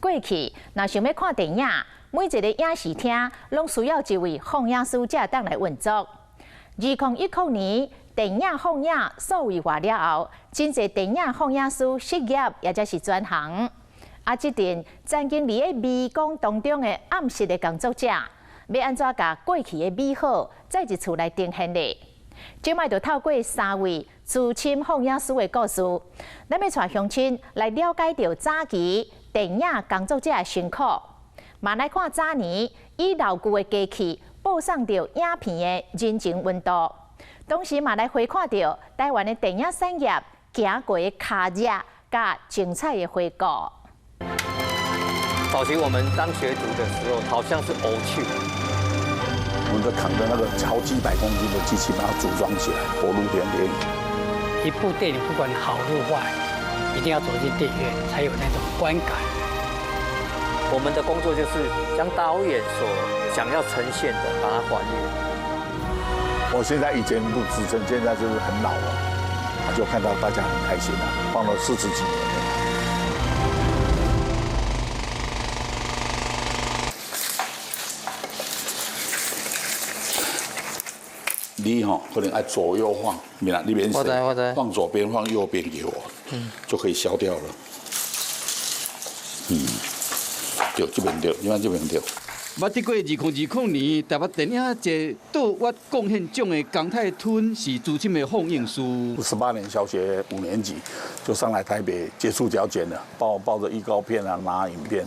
过去，若想要看电影，每一个影视厅拢需要一位放映师才当来运作。2019年，电影放映数位化了后，真侪电影放映师失业，也则是转行。这阵曾经伫个美工当中的暗室的工作者，要安怎甲过去的美好再一次来呈现呢？即摆就透过3位资深放映师的故事，咱要带乡亲来了解到早期电影工作者的辛苦，嘛来看早年以老旧的机器播送着影片的人情温度，同时嘛来回看到台湾的电影产业行过的卡热甲精彩的回顾。早期我们当学徒的时候，好像是偶趣。我们就扛着那个好几百公斤的机器，把它组装起来，活路电影。一部电影不管好或坏，一定要走进电影院才有那种观感。我们的工作就是将导演所想要呈现的，把它还原。我现在以前录制成，现在就是很老了，就看到大家很开心了，放了40几年了。你可能爱左右放，你免水，放左边放右边给我，就可以消掉了。对，这边对，你看这边对。捌得过2020年台北电影节倒挖贡献奖的江泰吞是资深的放映师。18年小学5年级就上来台北接触胶卷了，抱着预告片啊，拿影片，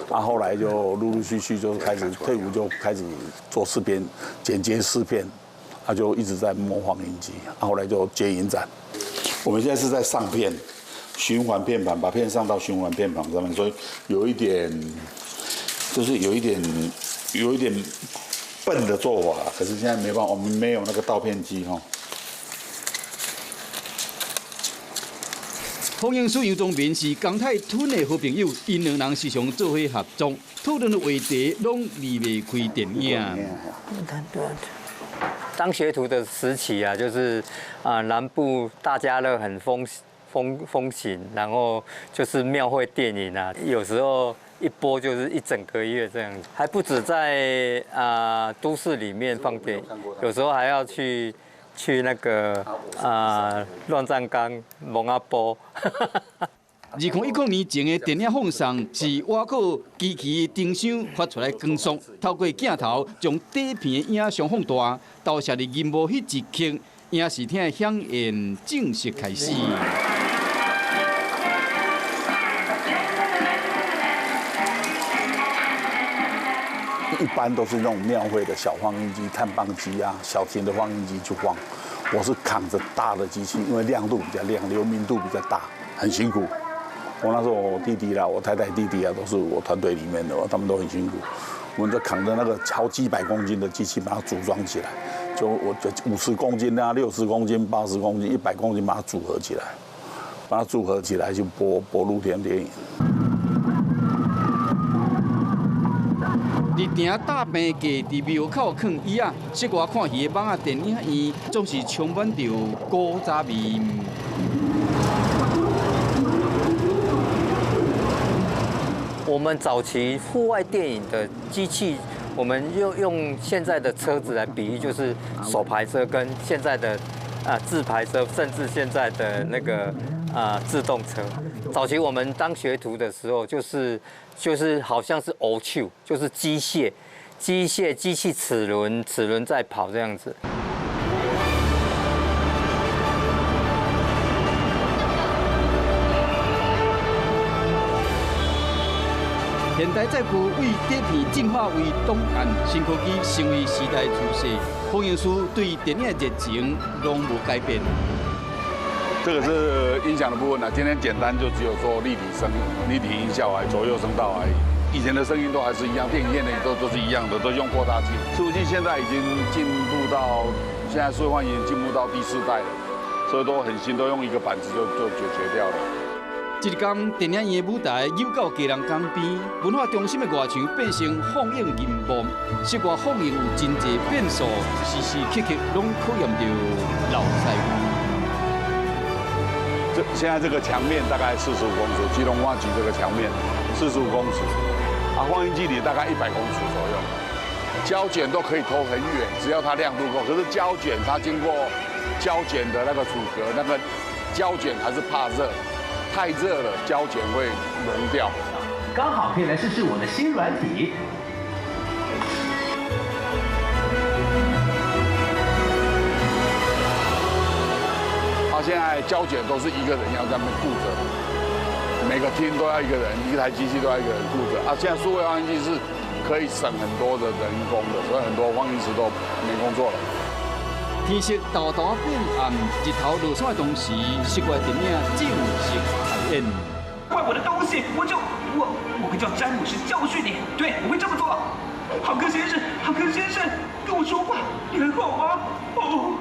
后来就陆陆续续就开始退伍，就开始做试片、剪接试片。他就一直在模仿影集，后来就接影展。我们现在是在上片，循环片盘，把片上到循环片盘上面，所以有一点，就是有一点笨的做法。可是现在没办法，我们没有那个倒片机哈。放映师杨宗民是江泰吞的好朋友，因两人时常做伙合作，讨论的话题拢离不开电影。当学徒的时期啊，就是南部大家乐很风行，然后就是庙会电影啊，有时候一播就是一整个月这样子，还不止在都市里面放电影，有时候还要去那个乱葬岗、蒙阿波。2019年前的电影放送是挖靠机器的灯箱发出来光束，透过镜头将底片的影像放大，投射入银幕迄一刻，影视厅的响应正式开始。一般都是那种庙会的小放映机、探棒机啊，小型的放映机去放。我是扛着大的机器，因为亮度比较亮，流明度比较大，很辛苦。我那时候我弟弟啦，我太太弟弟啊，都是我团队里面的，他们都很辛苦。我们就扛着那个好几百公斤的机器，把它组装起来。我就50公斤啊、60公斤、80公斤、100公斤，把它组合起来，就播露天电影。日定大病架伫庙口放椅啊，室外看戏的网仔电影院总是充满着古早味。我们早期户外电影的机器，我们用现在的车子来比喻，就是手排车跟现在的自排车，甚至现在的那个自动车。早期我们当学徒的时候，就是好像是偶趣，就是机器齿轮在跑这样子。现代载具为底片进化为档案，新科技成为时代趋势。放映师对电影的热情拢无改变。这个是音响的部分呢，今天简单就只有做立体音效而已，左右声道而已。以前的声音都还是一样，电影院的都是一样的，都用扩大器。伺服器现在已经进步到，现在数位化已经进步到第4代了，所以都很新，都用一个板子就解决掉了。一天，电影院的舞台游到家人港边，文化中心的外墙变成放映银幕，室外放映有真侪变数，时时刻刻拢考验着老师傅。现在这个墙面大概45公尺，基隆话局这个墙面45公尺，放映机里大概100公尺左右。胶卷都可以投很远，只要它亮度够。可是胶卷它经过胶卷的那个阻隔，那个胶卷还是怕热，太热了胶卷会融掉。刚好可以来试试我的新软体。现在胶卷都是一个人要在那边顾着，每个厅都要一个人，一台机器都要一个人顾着。现在数位放映机是可以省很多的人工的，所以很多放映师都没工作了。天色豆豆变暗，日头落山的同时，室外电影正式开演。怪我的东西，我会叫詹姆斯教训你，对，我会这么做。浩克先生，跟我说话，你很好吗？哦。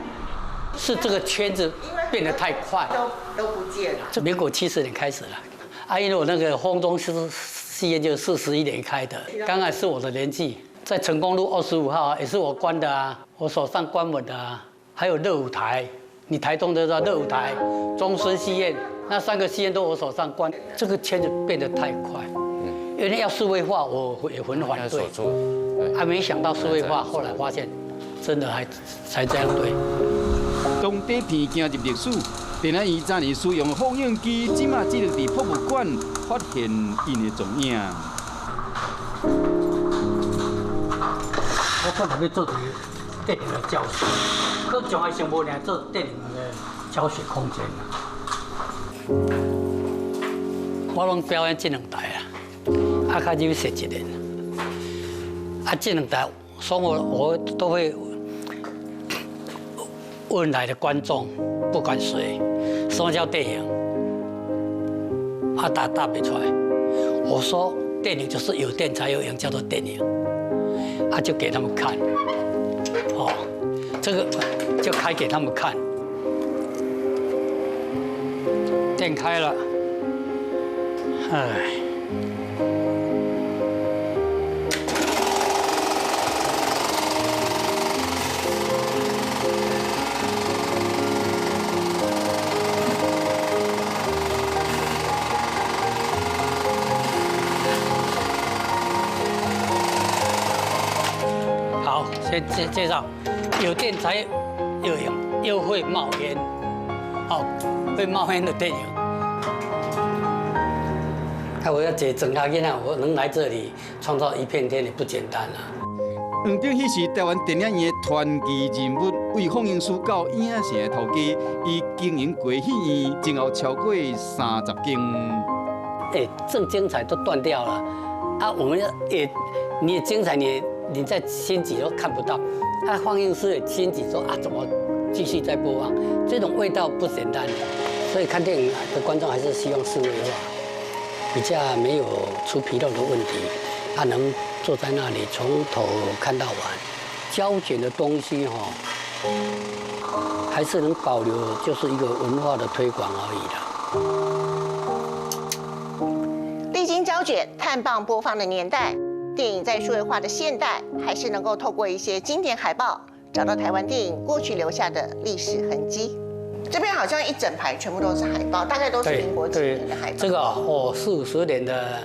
是这个圈子变得太快，都不见了。这民国70年开始了，因为我那个风中戏院就是41年开的，刚好是我的年纪，在成功路25号也是我关的啊，我手上关门的啊，还有热舞台，你台东都知道热舞台、中孙戏院，那3个戏院都我手上关，这个圈子变得太快，因为要数位化，我也很反对，还没想到数位化，后来发现真的才这样对。当底片行入历史，电影院早年使用放映机，即马只能伫博物馆发现因的踪影。我本来要做一个电影的教学，可将来想无呢做电影的教学空间啦。我拢表演这2台啊，开始设1年，这2台，所以我都会。问来的观众，不管谁，什么叫电影？答不出来。我说电影就是有电才有影，叫做电影。就给他们看，这个就开给他们看。电开了，先介绍，有电才有影，又会冒烟，会冒烟的电影。我要解整下囡仔，我能来这里创造一片天也不简单啊。黄顶迄是台湾电影院的传奇人物，为放映师到影城的头家，伊经营过戏院，前后超过30间。正精彩都断掉了，我们你也精彩你在新集都看不到，放映师的新集说怎么继续再播放，这种味道不简单，所以看电影的观众还是希望数位化，比较没有出纰漏的问题，能坐在那里从头看到完。胶卷的东西还是能保留，就是一个文化的推广而已啦。历经胶卷、碳棒播放的年代。电影在数位化的现代，还是能够透过一些经典海报，找到台湾电影过去留下的历史痕迹。这边好像一整排全部都是海报，大概都是民国几年的海报。这个40、50年的，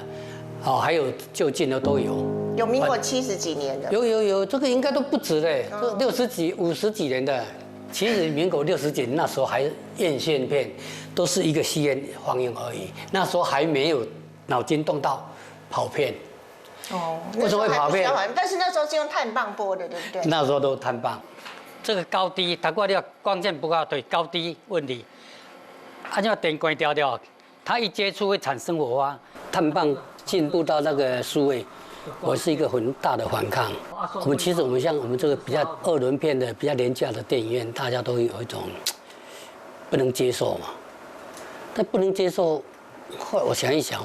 还有就近的都有。有民国70几年的。有，这个应该都不止嘞，这60几、50几年的。其实民国60几年那时候还院线片，都是一个戏院放映而已。那时候还没有脑筋动到跑片。为什么会跑片？但是那时候是用碳棒播的，对不对？那时候都碳棒，这个高低，它过了光线不够对高低问题，要电关掉掉，它一接触会产生火花。碳棒进步到那个数位，我是一个很大的反抗。其实我们像我们这个比较2轮片的、比较廉价的电影院，大家都有一种不能接受嘛。但不能接受，后来我想一想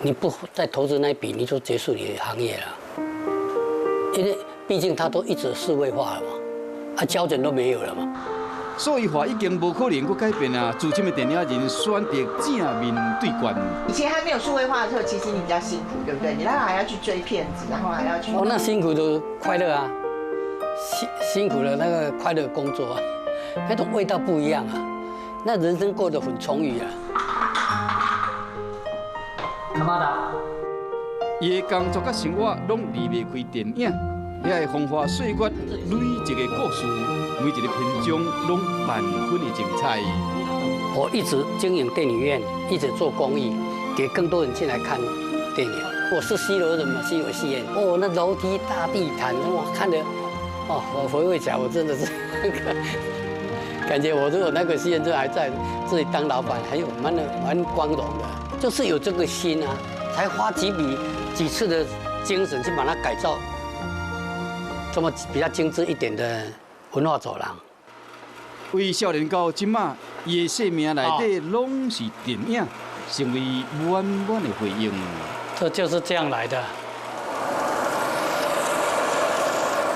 你不再投资那一笔，你就结束你的行业了。因为毕竟它都一直数位化了嘛，胶卷都没有了嘛。数位化已经无可能去改变啊！资深的电影人选择正面对决。以前还没有数位化的时候，其实你比较辛苦，对不对？你还要去追片子，然后还要去……那辛苦的快乐啊，辛苦的那个快乐工作啊，那种味道不一样啊，那人生过得很充裕啊。他妈的！伊的工作甲生活拢离袂开电影，遐个风花雪月、每一个故事、每一个篇章拢万分的精彩。我一直经营电影院，一直做公益，给更多人进来看电影。我是西楼人嘛，西楼戏院。哦，那楼梯、大地毯，我看的，哦，我回味起来，我真的是感觉我如果那个戏院就还在自己当老板，还有蛮光荣的。就是有这个心啊，才花几次的精神去把它改造，这么比较精致一点的文化走廊。为少年到今嘛，伊的生命内底拢是电影，成为满满的回忆。这就是这样来的。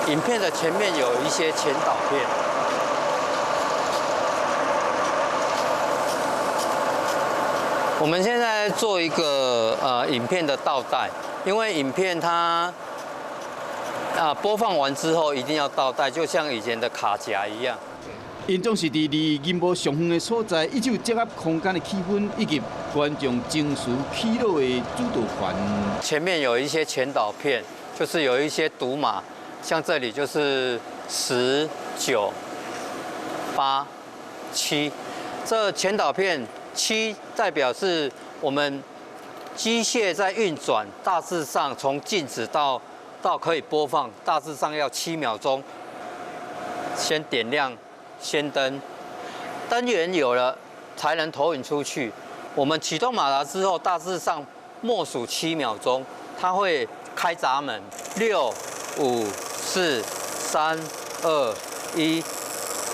影片的前面有一些前导片。我们现在做一个影片的倒带，因为影片它播放完之后一定要倒带，就像以前的卡夹一样。因总是伫离银幕上远的所在，依旧结合空间的气氛以及观众情绪起落的主导权。前面有一些前导片，就是有一些赌码，像这里就是10、9、8、7，这前导片。7代表是我们机械在运转，大致上从静止到可以播放，大致上要7秒钟。先点亮先灯，灯源有了才能投影出去。我们启动马达之后，大致上默数7秒钟，它会开闸门，6、5、4、3、2、1，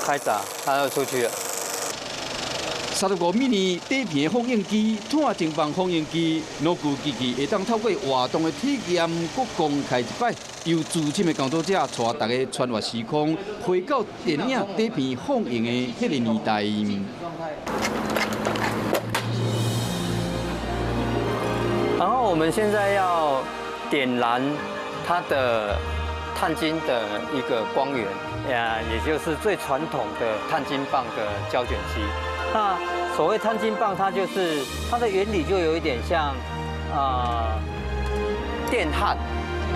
开闸，它就出去了。35 mini 底片的放映机、碳正棒放映机，老旧机器会当透过活动的体验，搁公开一摆，由资深的工作者带大家穿越时空，回到电影底片放映的迄个年代。然后我们现在要点燃它的碳晶的一个光源，也就是最传统的碳晶棒的胶卷机。那所谓碳晶棒，它就是它的原理就有一点像电焊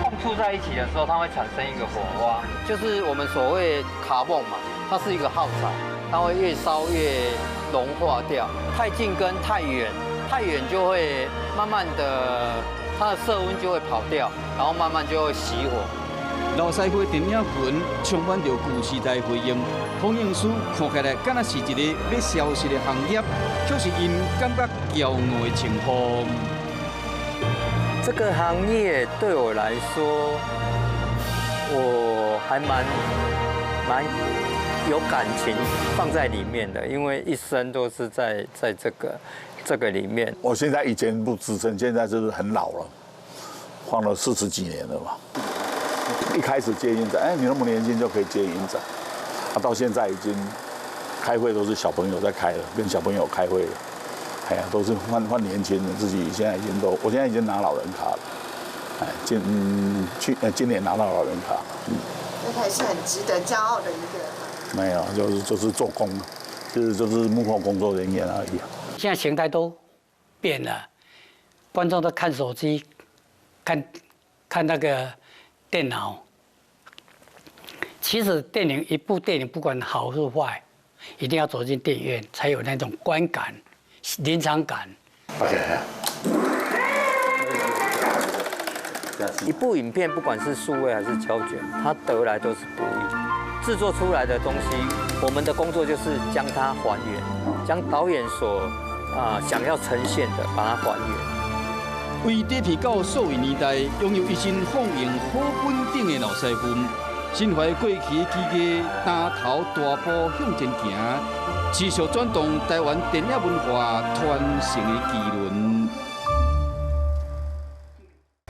碰触在一起的时候，它会产生一个火花，就是我们所谓卡泵嘛，它是一个耗材，它会越烧越融化掉。太近跟太远，太远就会慢慢的它的色温就会跑掉，然后慢慢就会熄火。老师傅电影群充满着旧时代回忆，放映师看起来敢若是一个要消失的行业，却是因感觉骄傲的情况。这个行业对我来说，我还蛮有感情放在里面的，因为一生都是在这个里面。我现在以前不资深，现在就是很老了，放了40几年了嘛。一开始接影展，你那么年轻就可以接影展，到现在已经开会都是小朋友在开了，跟小朋友开会了，都是换年轻人，自己现在已经我现在已经拿老人卡了，今年拿到老人卡，那还是很值得骄傲的一个。没有，就是做工，就是幕后工作人员而已。现在形态都变了，观众都看手机，看那个电脑。其实一部电影不管好是坏，一定要走进电影院才有那种观感、临场感。一部影片不管是数位还是胶卷，它得来都是不易。制作出来的东西，我们的工作就是将它还原，将导演所想要呈现的把它还原。为底片到数位年代，拥有一身放映好稳定的老师傅，心怀过去的企业，单头大步向前行，持续转动台湾电影文化传承的巨轮。